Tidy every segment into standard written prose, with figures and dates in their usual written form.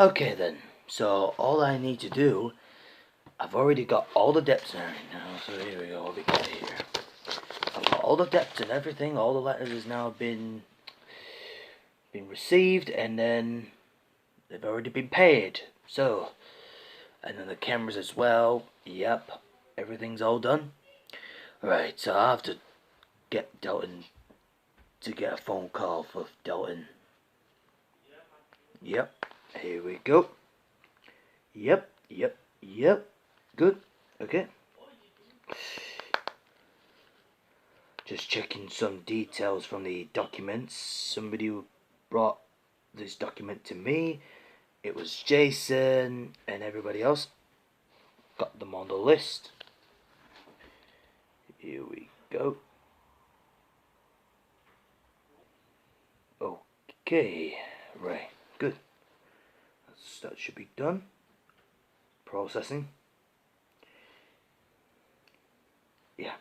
Okay then, so all I need to do, I've already got all the depths and everything now, so here we go, what we got here. I've got all the depths and everything, all the letters has now been received, and then they've already been paid, so, and then the cameras as well, yep, everything's all done. Right, so I have to get Delton to get a phone call for Delton. Yep, here we go. Yep. Good. Okay. Just checking some details from the documents. Somebody brought this document to me. It was Jason and everybody else. Got them on the list. Here we go. Okay. Right. Good. That should be done. Processing. Yeah.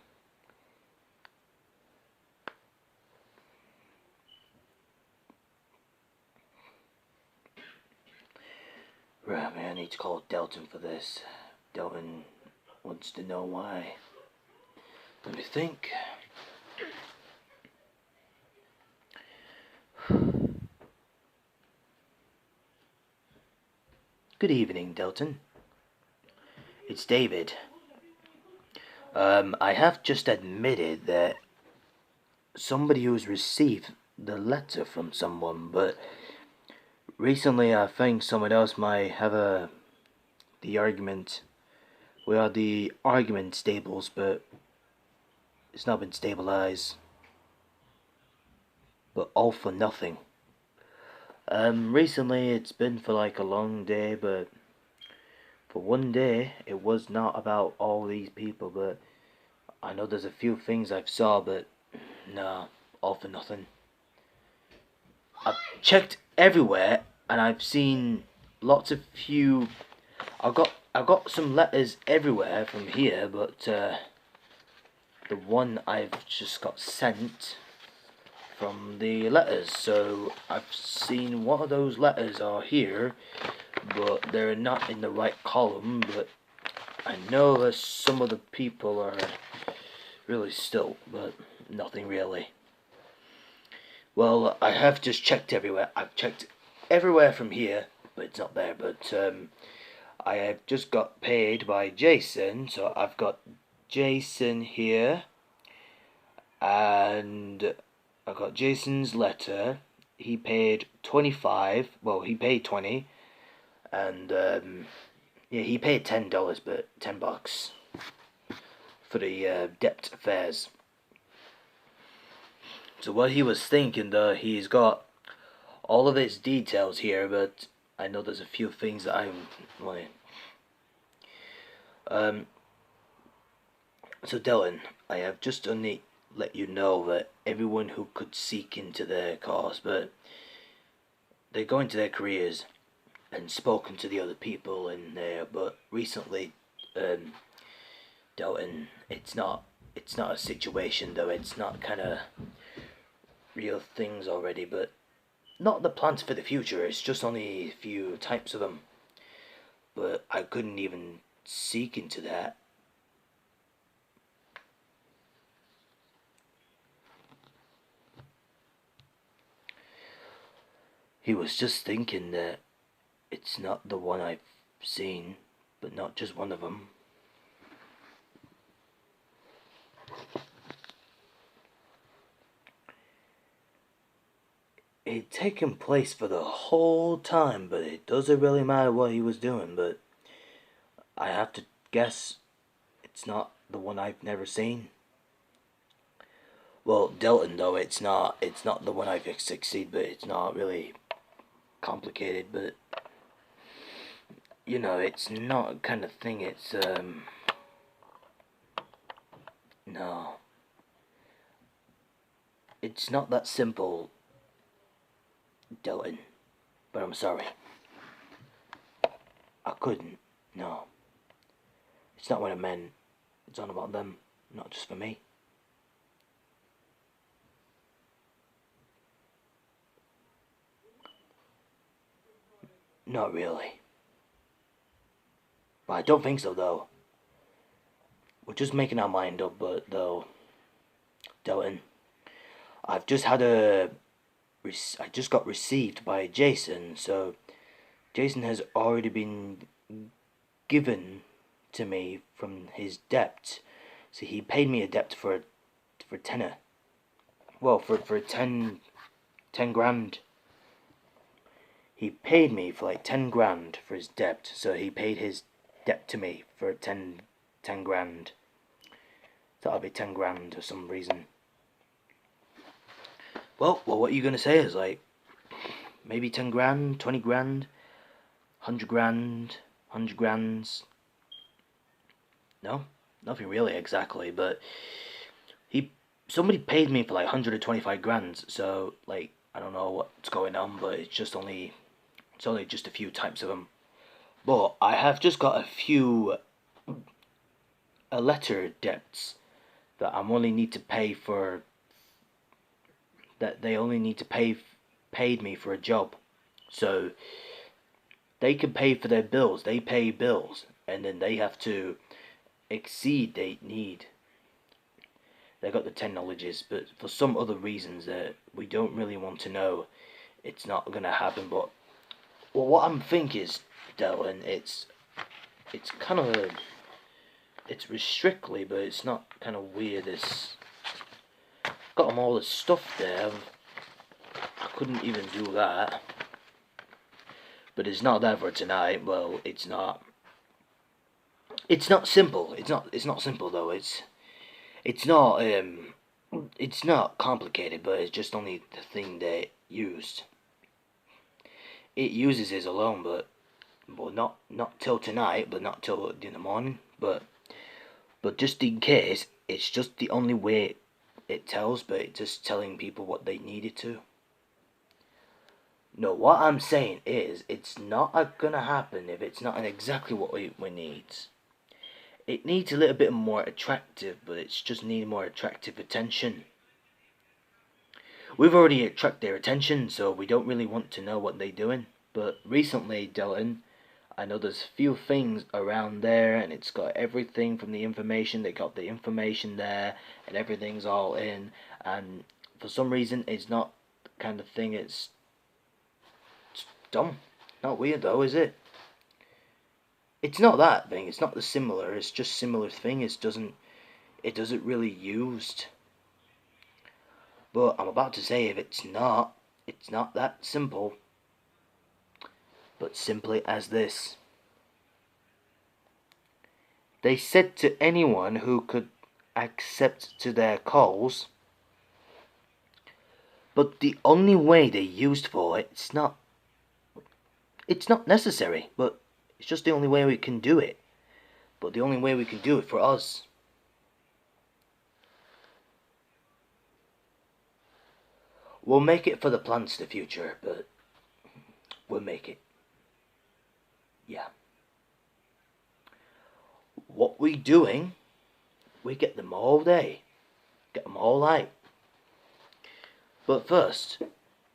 Right, man, I need to call Delton for this. Delton wants to know why. Let me think. Good evening, Delton. It's David. I have just admitted that somebody who's received the letter from someone, but recently I think someone else might have the argument. We are the argument stables, but it's not been stabilized. But all for nothing. Recently it's been for like a long day, but for one day it was not about all these people, but I know there's a few things I've saw, but nah, all for nothing. I've checked everywhere and I've seen lots of few. I got some letters everywhere from here, but the one I've just got sent from the letters. So I've seen one of those letters are here, but they're not in the right column. But I know that some of the people are really still, but nothing really. Well, I have just checked everywhere. I've checked everywhere from here, but it's not there. But I have just got paid by Jason, so I've got Jason here, and I got Jason's letter. He paid 25. Well, he paid 20, and yeah, he paid $10, but $10 for the debt affairs. So what he was thinking, though, he's got all of its details here, but I know there's a few things that I'm wanting. So Delton, I have just only let you know that everyone who could seek into their cause, but they're going to their careers and spoken to the other people in there. But recently, Delton, it's not a situation though. It's not kind of real things already, but not the plans for the future. It's just only a few types of them. But I couldn't even seek into that. He was just thinking that it's not the one I've seen, but not just one of them. It had taken place for the whole time, but it doesn't really matter what he was doing, but I have to guess it's not the one I've never seen. Well, Delton, though, it's not the one I've succeeded, but it's not really complicated, but you know, it's not kind of thing. It's no, it's not that simple, Delton. But I'm sorry, I couldn't. No, it's not what I meant. It's all about them, not just for me. Not really. But I don't think so, though. We're just making our mind up, but though, Delton, I've just had a... I just got received by Jason, so Jason has already been given to me from his debt. So he paid me a debt for tenner. Well, for 10 grand. He paid me for like 10 grand for his debt. So he paid his debt to me for 10 grand. So that'll be 10 grand for some reason. Well, what are you gonna say is like maybe 10 grand, 20 grand, 100 grand, 100 grands. No, nothing really exactly, but somebody paid me for like 125 grand, so like I don't know what's going on, but it's only just a few types of them. But I have just got a few letter debts that I only need to pay for, that they only need to paid me for a job, so they can pay for their bills. They pay bills, and then they have to exceed they need. They got the 10 knowledges, but for some other reasons that we don't really want to know, it's not gonna happen. But well, what I'm thinking is, Delton, it's kind of it's restrictly, but it's not kind of weird. It's got them all the stuff there. I couldn't even do that, but it's not there for tonight. Well, it's not. It's not simple. It's not simple though. It's not it's not complicated, but it's just only the thing they used. It uses it alone, but well, not till tonight, but not till in the morning. But just in case, it's just the only way it tells. But it's just telling people what they needed to. No, what I'm saying is, it's not gonna happen if it's not exactly what we needs. It needs a little bit more attractive, but it's just need more attractive attention. We've already attracted their attention, so we don't really want to know what they're doing. But recently, Delton, I know there's few things around there, and it's got everything from the information. They got the information there, and everything's all in. And for some reason, it's not the kind of thing. It's dumb. Not weird though, is it? It's not that thing. It's not the similar. It's just similar thing. It doesn't really used. But I'm about to say if it's not that simple. But simply as this. They said to anyone who could accept to their calls, but the only way they used for it, it's not necessary, but it's just the only way we can do it. But the only way we can do it for us. We'll make it for the plans to the future, but we'll make it. Yeah. What we doing, we get them all day. Get them all night. But first,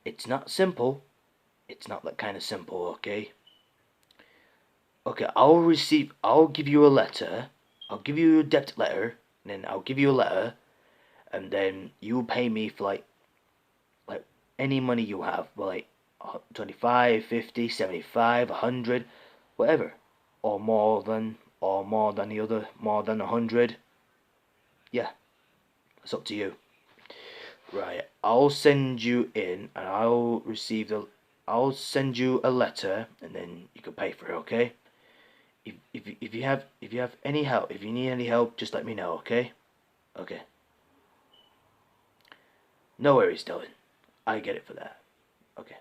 it's not simple. It's not that kind of simple, okay? Okay, I'll give you a letter. I'll give you a debt letter, and then I'll give you a letter, and then you pay me for like any money you have, like 25, 50, 75, 100, whatever, or more than the other, more than 100. Yeah, it's up to you. Right, I'll send you in, and I'll send you a letter, and then you can pay for it. Okay? If you have any help, if you need any help, just let me know. Okay? Okay. No worries, Delton. I get it for that. Okay.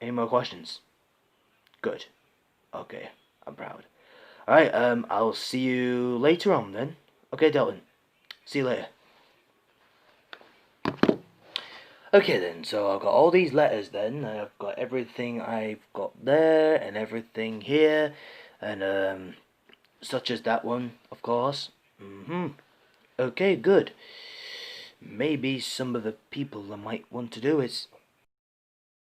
Any more questions? Good. Okay. I'm proud. Alright, I'll see you later on then. Okay, Delton. See you later. Okay then, so I've got all these letters then, and I've got everything I've got there, and everything here, and such as that one, of course. Okay, good. Maybe some of the people I might want to do is